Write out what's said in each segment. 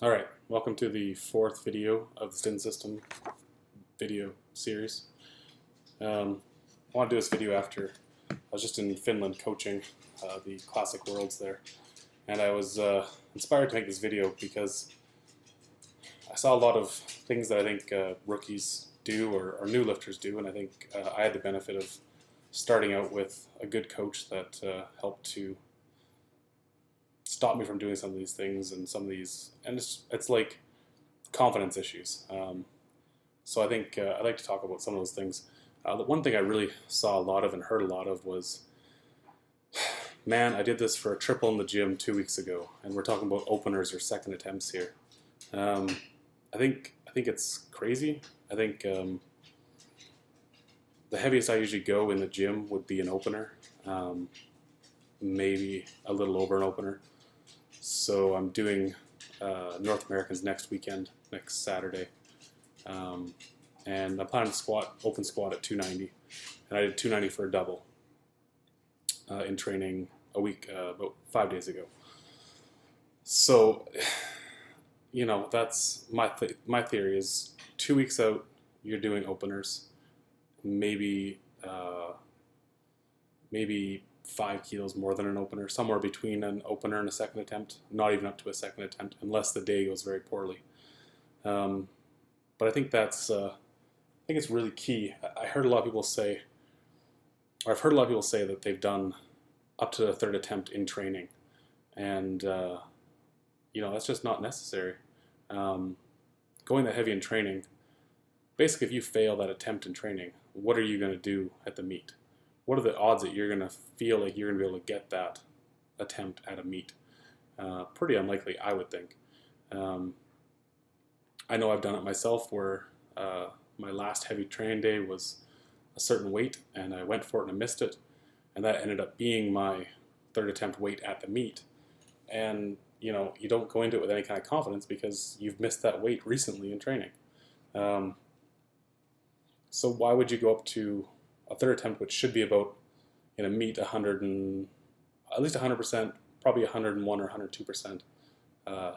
Alright, welcome to the fourth video of the Stinn system video series. I want to do this video after I was just in Finland coaching the Classic Worlds there, and I was inspired to make this video because I saw a lot of things that I think rookies do or new lifters do, and I think I had the benefit of starting out with a good coach that helped to stop me from doing some of these things and it's like confidence issues. So I think I'd like to talk about some of those things. The one thing I really saw a lot of and heard a lot of was, man, I did this for a triple in the gym 2 weeks ago, and we're talking about openers or second attempts here. I think it's crazy. I think the heaviest I usually go in the gym would be an opener, maybe a little over an opener. So I'm doing North Americans next weekend, next Saturday, and I'm planning to open squat at 290, and I did 290 for a double in training a week, about 5 days ago. So, you know, that's my theory is 2 weeks out, you're doing openers, maybe 5 kilos more than an opener, somewhere between an opener and a second attempt, not even up to a second attempt, unless the day goes very poorly. But I think that's, I think it's really key. I've heard a lot of people say that they've done up to the third attempt in training, and you know, that's just not necessary. Going that heavy in training, basically, if you fail that attempt in training, what are you going to do at the meet? What are the odds that you're going to feel like you're going to be able to get that attempt at a meet? Pretty unlikely, I would think. I know I've done it myself where my last heavy training day was a certain weight, and I went for it and I missed it, and that ended up being my third attempt weight at the meet. And, you know, you don't go into it with any kind of confidence because you've missed that weight recently in training. So why would you go up to a third attempt, which should be about, in a meet, 100 and at least 100%, probably 101 or 102%,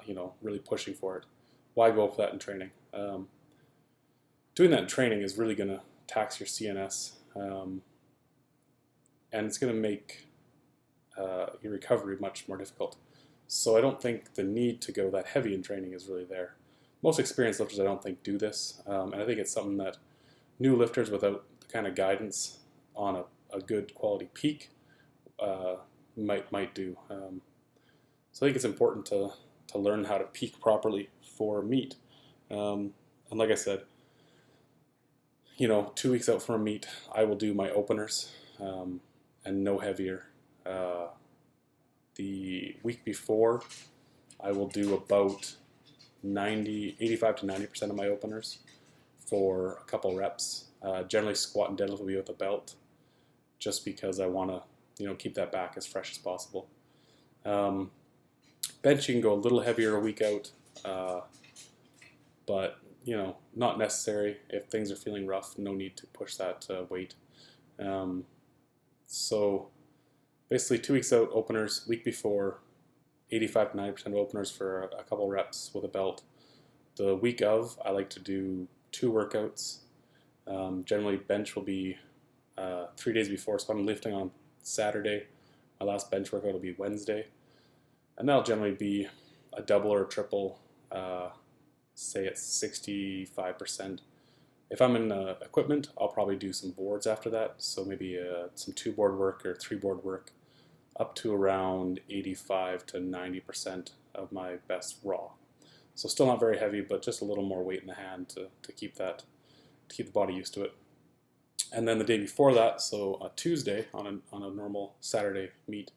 you know, really pushing for it. Why go up for that in training? Doing that in training is really going to tax your CNS, and it's going to make your recovery much more difficult. So I don't think the need to go that heavy in training is really there. Most experienced lifters, I don't think, do this, and I think it's something that new lifters without the kind of guidance on a good quality peak might do. So I think it's important to learn how to peak properly for meet. And like I said, you know, 2 weeks out from a meet, I will do my openers and no heavier. The week before, I will do about 85 to 90% of my openers for a couple reps. Generally, squat and deadlift will be with a belt, just because I want to, you know, keep that back as fresh as possible. Bench, you can go a little heavier a week out, but, you know, not necessary. If things are feeling rough, no need to push that weight. So basically 2 weeks out, openers. Week before, 85 to 90% of openers for a couple reps with a belt. The week of, I like to do 2 workouts. Generally, bench will be 3 days before, so I'm lifting on Saturday. My last bench workout will be Wednesday. And that'll generally be a double or a triple, say at 65%. If I'm in equipment, I'll probably do some boards after that, so maybe some 2-board work or 3-board work, up to around 85 to 90% of my best raw. So still not very heavy, but just a little more weight in the hand to keep the body used to it. And then the day before that, so a Tuesday on a normal Saturday meet,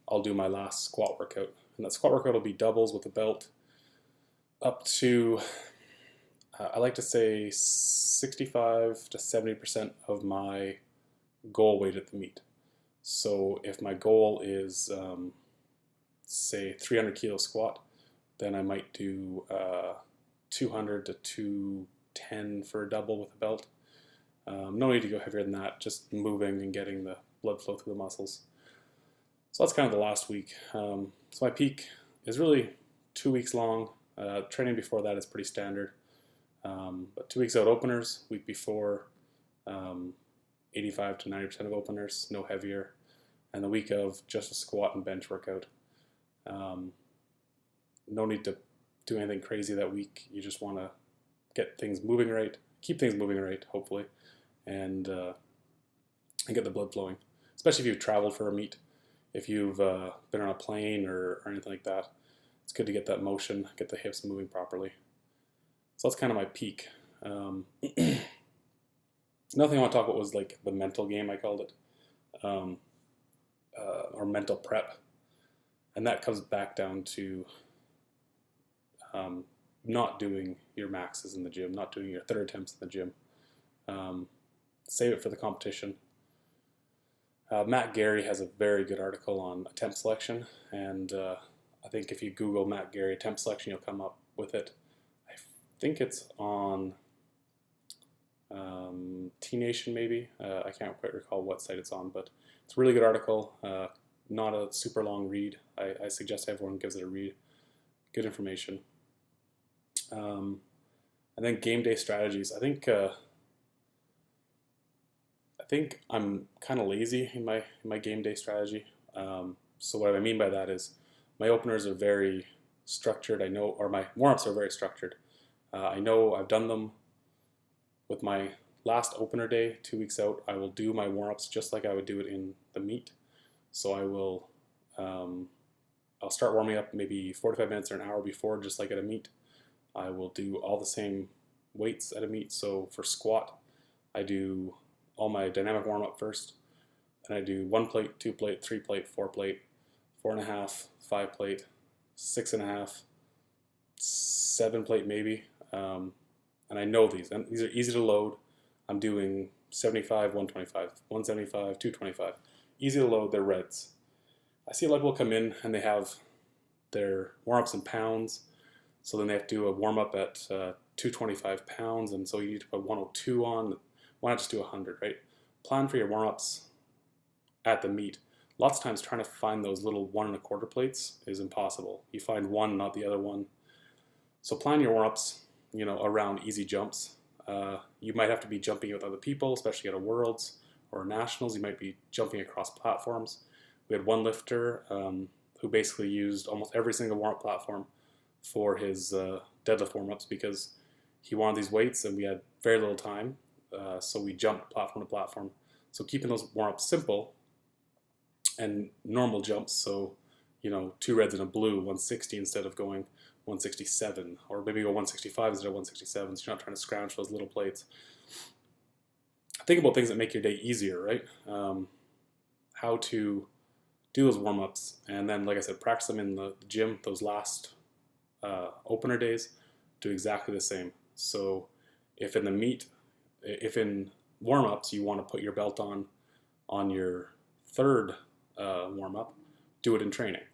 I'll do my last squat workout. And that squat workout will be doubles with a belt up to, I like to say 65 to 70% of my goal weight at the meet. So if my goal is, say, 300 kilo squat, then I might do 200 to 210 for a double with a belt. No need to go heavier than that, just moving and getting the blood flow through the muscles. So that's kind of the last week. So my peak is really 2 weeks long. Training before that is pretty standard. But 2 weeks out openers, week before 85 to 90% of openers, no heavier. And the week of, just a squat and bench workout. No need to do anything crazy that week. You just want to get things moving right, keep things moving right, hopefully, and get the blood flowing. Especially if you've traveled for a meet, if you've been on a plane or anything like that. It's good to get that motion, get the hips moving properly. So that's kind of my peak. Another thing I want to talk about was like the mental game, I called it, or mental prep. And that comes back down to not doing your maxes in the gym, not doing your third attempts in the gym. Save it for the competition. Matt Gary has a very good article on attempt selection, and I think if you Google Matt Gary attempt selection, you'll come up with it. I think it's on T-Nation maybe. I can't quite recall what site it's on, but it's a really good article. Not a super long read. I suggest everyone gives it a read. Good information. And then game day strategies. I think I'm kind of lazy in my game day strategy. So what I mean by that is my openers are very structured. I know, or my warm-ups are very structured. I know I've done them with my last opener day, 2 weeks out. I will do my warm-ups just like I would do it in the meet. So I will, I'll start warming up maybe 45 minutes or an hour before, just like at a meet. I will do all the same weights at a meet. So for squat, I do all my dynamic warm-up first. Then I do 1 plate, 2 plate, 3 plate, 4 plate, 4.5, 5 plate, 6.5, 7 plate maybe. And I know these. And these are easy to load. I'm doing 75, 125, 175, 225. Easy to load, they're reds. I see a lot of people come in and they have their warm-ups in pounds. So then they have to do a warm-up at 225 pounds, and so you need to put 102 on. Why not just do 100, right? Plan for your warm-ups at the meet. Lots of times trying to find those little 1 1/4 plates is impossible. You find one, not the other one. So plan your warm-ups, around easy jumps. You might have to be jumping with other people, especially at a Worlds or Nationals. You might be jumping across platforms. We had one lifter who basically used almost every single warm-up platform for his deadlift warm-ups because he wanted these weights and we had very little time. So we jumped platform to platform. So keeping those warm-ups simple and normal jumps. So, 2 reds and a blue, 160 instead of going 167, or maybe go 165 instead of 167. So you're not trying to scrounge those little plates. Think about things that make your day easier, right? How to do those warm-ups, and then, like I said, practice them in the gym. Those last opener days, do exactly the same. So if in warm-ups you want to put your belt on your third warm-up, do it in training.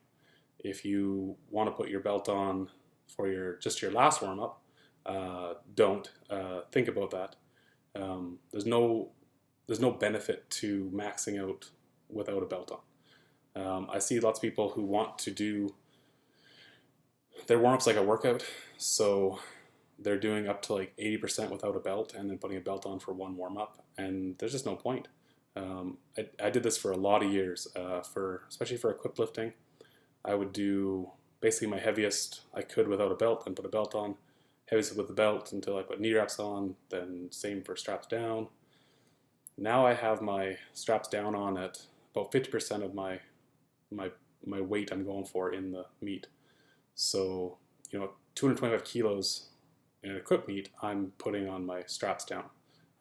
If you want to put your belt on for your last warm-up, don't think about that. There's no benefit to maxing out without a belt on. I see lots of people who want to do their warm-ups like a workout, so they're doing up to like 80% without a belt and then putting a belt on for one warm-up, and there's just no point. I did this for a lot of years, especially for equipped lifting. I would do basically my heaviest I could without a belt and put a belt on, heaviest with the belt until I put knee wraps on, then same for straps down. Now I have my straps down on at about 50% of my weight I'm going for in the meet. So, 225 kilos in an equipped meet, I'm putting on my straps down.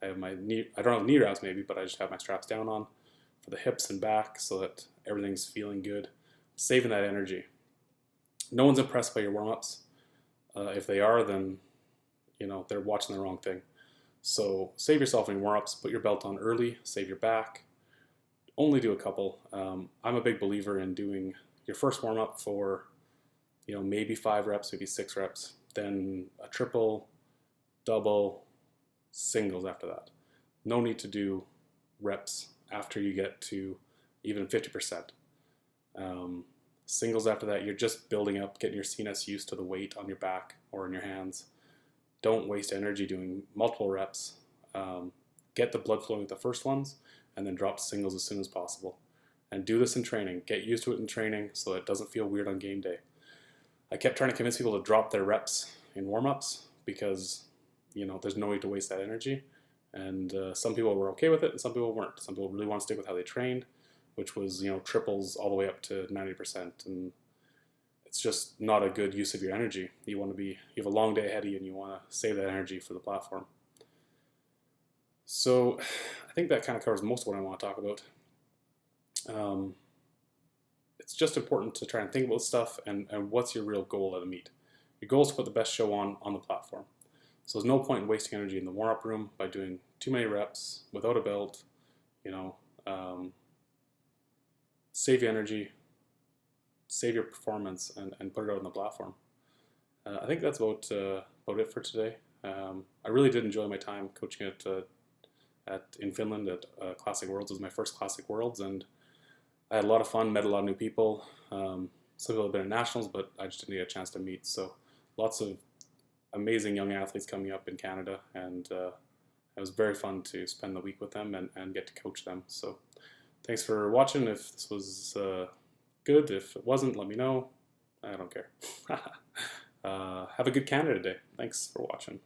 I have I don't have knee wraps maybe, but I just have my straps down on for the hips and back so that everything's feeling good. Saving that energy. No one's impressed by your warm-ups. If they are, then, they're watching the wrong thing. So save yourself in warm-ups, put your belt on early, save your back. Only do a couple. I'm a big believer in doing your first warm-up for, maybe 5 reps, maybe 6 reps, then a triple, double, singles after that. No need to do reps after you get to even 50%. Singles after that, you're just building up, getting your CNS used to the weight on your back or in your hands. Don't waste energy doing multiple reps. Get the blood flowing with the first ones, and then drop to singles as soon as possible. And do this in training. Get used to it in training so it doesn't feel weird on game day. I kept trying to convince people to drop their reps in warm-ups because, there's no way to waste that energy. And some people were okay with it, and some people weren't. Some people really want to stick with how they trained, which was, triples all the way up to 90%. And it's just not a good use of your energy. You have a long day ahead of you, and you want to save that energy for the platform. So I think that kind of covers most of what I want to talk about. It's just important to try and think about stuff and what's your real goal at a meet. Your goal is to put the best show on the platform. So there's no point in wasting energy in the warm-up room by doing too many reps without a belt. Save your energy, save your performance, and put it out on the platform. I think that's about it for today. I really did enjoy my time coaching in Finland at Classic Worlds. It was my first Classic Worlds, and I had a lot of fun, met a lot of new people. Some people have been at nationals, but I just didn't get a chance to meet. So lots of amazing young athletes coming up in Canada, and it was very fun to spend the week with them and get to coach them. So thanks for watching. If this was good, if it wasn't, let me know. I don't care. Have a good Canada Day. Thanks for watching.